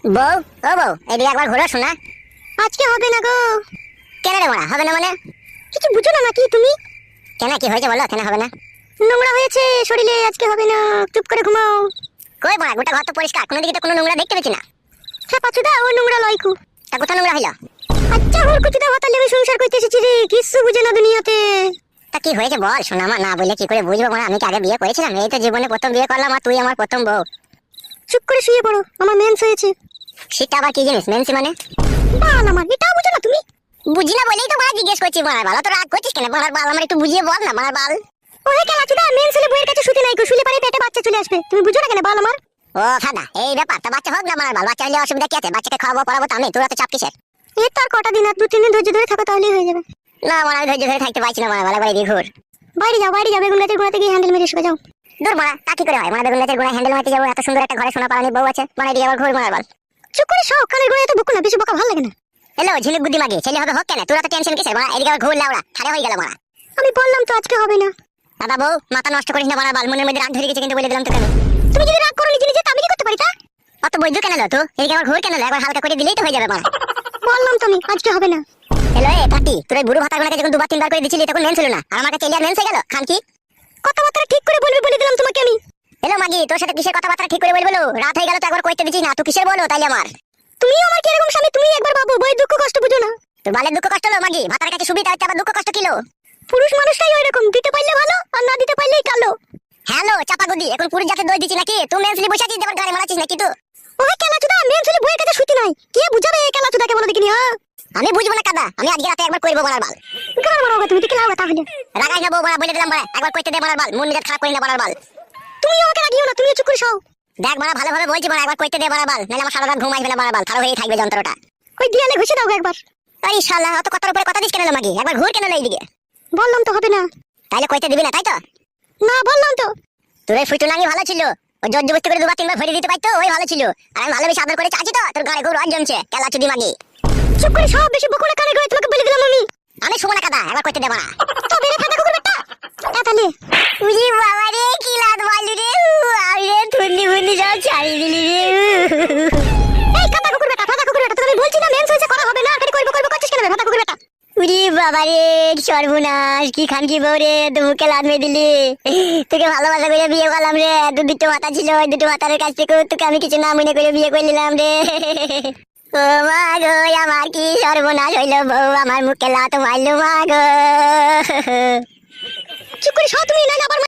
বউ, ও বউ, এদিকে একবার ঘুরো শোনা। আজকে হবে না গো। কেন রে মারা হবে না মানে? কিছু বুঝো না নাকি তুমি? কেন, কি হয়েছে বলো, কেন হবে না? নোংরা হয়েছে শরীরে, আজকে হবে না। চুপ করে ঘুমাও। কই মারা, গোটা ঘর তো পরিষ্কার, কোনো দিকে তো কোনো নোংরা দেখতে পেছি না। হ্যাঁ পাচুদা, ও নোংরা লয়কু। তা কোথা নোংরা হইলো? আচ্ছা ওর কুচুদা ভাতালে আমি সংসার করতে এসেছি রে, কিচ্ছু বুঝে না দুনিয়াতে। তা কি হয়েছে বল শোনা, আমার না বললে কি করে বুঝবো মারা? আমি কি আগে বিয়ে করেছিলাম? এই তো জীবনে প্রথম বিয়ে করলাম, আর তুই আমার প্রথম বউ। চুপ করে শুয়ে পড়ো, আমার মেন্স হয়েছে। সেটা আবার কি জিনিস মেন্সি মানে? বাল আমার, এটাও বুঝো না তুমি? বুঝি না বলেই তো মারা জিজ্ঞেস করছি। মারার বাল তো রাগ করছিস কেন? মারার বাল আমার একটু বুঝিয়ে বল না, মারার বাল। ও হে কেলাচুদা, মেন্স হলে বইয়ের কাছে শুতে নাই গো, শুলে পারে পেটে বাচ্চা চলে আসবে। তুমি বুঝো না কেন বাল আমার? ও ফাদা, এই ব্যাপার। তা বাচ্চা হোক না মারার বাল, বাচ্চা হলে অসুবিধা কি আছে? বাচ্চাকে খাওয়াবো পড়াবো তো আমি, তোরা তো চাপ কিসের? এই তো আর কটা দিন, আর 2-3 দিন ধৈর্য ধরে থাকো, তাহলেই হয়ে যাবে। না মারা, আমি ধৈর্য ধরে থাকতে পারছি না মারার বাল, একবার এদিকে ঘুর। বাইরে যাও, বাইরে যাও, বেগুন গাছের গোড়াতে গিয়ে হ্যান্ডেল মেরে শুয়ে যাও। দূর মারা, তা কি করে হয়? মারা বেগুন গাছের গোড়ায় হ্যান্ডেল মারতে যাবো? এত সুন্দর একটা ঘরে সোনা পালানি বউ আছে, মানে এদিকে আবার ঘুর মারার বাল। চুপ করে শোও, কানের গোড়ায় তো বকো না, বেশি বকা ভালো লাগে না। হ্যালো ঝিনুক বুদ্ধি মাগি, ছেলে হবে হোক কেন? তোরা তো টেনশন কিসের মারা? এদিকে আবার ঘুর লাউড়া, ঠাড়া হয়ে গেল মারা। আমি বললাম তো আজকে হবে না। দাদা বউ, মাথা নষ্ট করিস না মারার বাল, মনের মধ্যে রাগ ধরে গেছে কিন্তু বলে দিলাম তো কেন? তুমি যদি রাগ করো নিজে নিজে, তা আমি কি করতে পারি তা? অত বৈধ কেন লো তো? এদিকে আবার ঘুর কেন লো? একবার হালকা করে দিলেই তো হয়ে যাবে মারা। বললাম তো আমি আজকে হবে না। হ্যালো এ পাটি, তোর এই বুড়ো ভাতাগুলোকে যখন দুবার তিনবার করে দিছিলি তখন মেন ছিল না, আর আমার কাছে এলিয়ার মেন হয়ে গেল। খান কি কথাবার্তা ঠিক করে বলবি বলে দিলাম তোমাকে আমি। হ্যালো মাগি, তোর সাথে কিসের কথাবার্তা ঠিক করে বলবো? রাত হয়ে গেল তো একবার কইতে দিছিস না, তুই কিসের বলো তাইলে আমার? তুমিও আমার কি এরকম স্বামী? তুমি একবার ভাবো, বই দুঃখ কষ্ট বুঝো না। তোর বালের দুঃখ কষ্ট হলো মাগি, ভাতার কাছে সুবিধা হচ্ছে, আবার দুঃখ কষ্ট কিলো? পুরুষ মানুষটাই ওই রকম, দিতে পারলে ভালো আর না দিতে পারলেই কালো। হ্যালো চাপা গুদি, এখন পুরুষ জাতে দই দিচ্ছি নাকি? তুই মেনসলি বসে আছিস, দেবার গাড়ি মারাচ্ছিস নাকি তুই? ওই কেলাচুদা, মেন ছেলে বইয়ের কাছে শুতি নাই, কে বুঝাবে এই কেলাচুদাকে বলো দেখিনি? হ্যাঁ আমি বুঝবো না কাদা, আমি আজকে রাতে একবার কইবো মারার বাল। গান মারাও তুমি, দিকে লাও তাহলে। রাগাই না বউ মারা, বলে দিলাম মারা, একবার কইতে দে মারার বাল, মন মেজাজ খারাপ করি না মারার বাল। তুমিও আমাকে রাগিও না, তুমিও চুপ করে শোও। দেখ মারা, ভালোভাবে বলছি মারা, একবার কইতে দে মারার বাল, নাহলে আমার সারা রাত ঘুম আসবে না মারার বাল, খারাপ হয়েই থাকবে যন্ত্রটা। ওই দিয়ালে ঘষে দাও গো একবার। এই শালা, অত কথার উপরে কথা দিস কেন লো মাগি? একবার ঘুর কেন লো এইদিকে? বললাম তো হবে না। তাইলে কইতে দিবি না তাই তো? না বললাম তো। তোর এই ফুটুনাঙ্গি ভালো ছিল, ওই জোর জবস্তি করে দুবার তিনবার ভরে দিতে পারতো, ওই ভালো ছিল। আর আমি ভালোবেসে আদর করে চাচ্ছি তো, তোর গাড়ি খুব রজ জমছে কেলা চুদি মাগি। চুপ করে সব, বেশি বকো না, কানে গোড়ায় তোমাকে বলে দিলাম আমি। আমি শুবো না কাদা, একবার কইতে দে মারা। তো বেরে ফাটা কুকুর বেটা। তাহলে উজি বাবা রে, কি লাত মারলি রে! আমি রে থুন্নি ফুন্নি সব ছাড়ি দিলি রে। এই কাটা কুকুর বেটা, ফাটা কুকুর বেটা, তোকে আমি বলছি না মেন্স হয়েছে, করা হবে না, খালি করবো করবো করছিস কেন রে ফাটা কুকুর বেটা? উজি বাবা রে, কি সর্বনাশ, কি খান কি বউ রে, তুই মুখে লাত মেরে দিলি। তোকে ভালোবাসা করে বিয়ে করলাম রে, দুটো মাথা ছিল, ওই দুটো মাথার কাছ থেকে তোকে আমি কিছু না মনে করে বিয়ে করে নিলাম রে। ও মা গো, আমার কি সর্বনাশ হইলো, বউ আমার মুখে লাত মারলো মা গো। চুপ করে শোও তুমি, নাহলে আবার